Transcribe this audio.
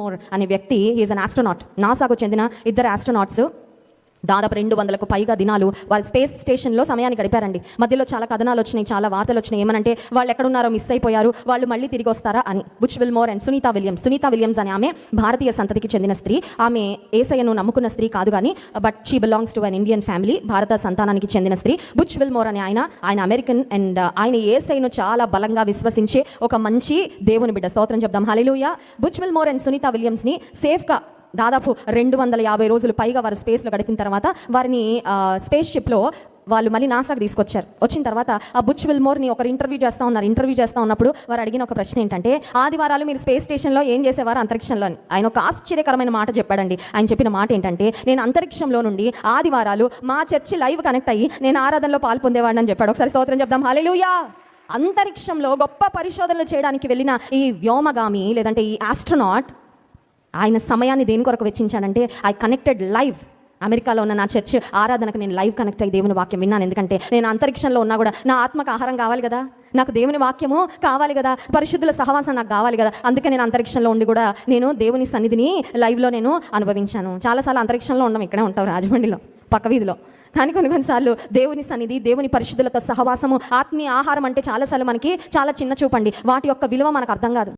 More అనే వ్యక్తి is an astronaut. నాసాకు చెందిన ఇద్దరు ఆస్ట్రోనాట్స్ దాదాపు 200కు పైగా దినాలు వారు స్పేస్ స్టేషన్లో సమయాన్ని గడిపారండి. మధ్యలో చాలా కథనాలు వచ్చినాయి, చాలా వార్తలు వచ్చినాయి. ఏమనంటే వాళ్ళు ఎక్కడున్నారో మిస్ అయిపోయారు, వాళ్ళు మళ్ళీ తిరిగి వస్తారా అని. Butch Wilmore and Sunita Williams అనే ఆమె భారతీయ సంతతికి చెందిన స్త్రీ. ఆమె యేసయ్యను నమ్ముకున్న స్త్రీ కాదు కానీ but she belongs to an Indian family. భారత సంతానానికి చెందిన స్త్రీ. బుచ్ విల్మోర్ అనే ఆయన అమెరికన్ అండ్ ఆయన యేసయ్యను చాలా బలంగా విశ్వసించే ఒక మంచి దేవుని బిడ్డ. స్తోత్రం చెప్దాం, హల్లెలూయా. బుచ్ విల్మోర్ అండ్ సునీతా విలియమ్స్ని సేఫ్గా దాదాపు 250 రోజులు పైగా వారు స్పేస్లో గడిపిన తర్వాత వారిని స్పేస్ షిప్లో వాళ్ళు మళ్ళీ నాసాకు తీసుకొచ్చారు. వచ్చిన తర్వాత ఆ బుచ్ విల్మోర్ని ఒకరు ఇంటర్వ్యూ చేస్తూ ఉన్నప్పుడు వారు అడిగిన ఒక ప్రశ్న ఏంటంటే, ఆదివారాలు మీరు స్పేస్ స్టేషన్లో ఏం చేసేవారు అంతరిక్షంలో అని. ఆయన ఒక ఆశ్చర్యకరమైన మాట చెప్పాడండి. ఆయన చెప్పిన మాట ఏంటంటే, నేను అంతరిక్షంలో నుండి ఆదివారాలు మా చర్చి లైవ్ కనెక్ట్ అయ్యి నేను ఆరాధనలో పాల్పొందేవాడిని అని చెప్పాడు. ఒకసారి స్తోత్రం చెప్దాం, హల్లెలూయా. అంతరిక్షంలో గొప్ప పరిశోధనలు చేయడానికి వెళ్ళిన ఈ వ్యోమగామి లేదంటే ఈ ఆస్ట్రోనాట్ ఆయన సమయాన్ని దేని కొరకు వెచ్చించాడంటే, ఐ కనెక్టెడ్ లైవ్. అమెరికాలో ఉన్న నా చర్చ్ ఆరాధనకు నేను లైవ్ కనెక్ట్ అయ్యి దేవుని వాక్యం విన్నాను. ఎందుకంటే నేను అంతరిక్షంలో ఉన్నా కూడా నా ఆత్మకు ఆహారం కావాలి కదా, నాకు దేవుని వాక్యము కావాలి కదా, పరిశుద్ధుల సహవాసం నాకు కావాలి కదా. అందుకే నేను అంతరిక్షంలో ఉండి కూడా నేను దేవుని సన్నిధిని లైవ్లో నేను అనుభవించాను. చాలాసార్లు అంతరిక్షంలో ఉండడం ఇక్కడే ఉంటాం, రాజమండ్రిలో పక్క వీధిలో. కానీ కొన్నిసార్లు దేవుని సన్నిధి, దేవుని పరిశుద్ధులతో సహవాసము, ఆత్మీయ ఆహారం అంటే చాలాసార్లు మనకి చాలా చిన్న చూపండి. వాటి యొక్క విలువ మనకు అర్థం కాదు.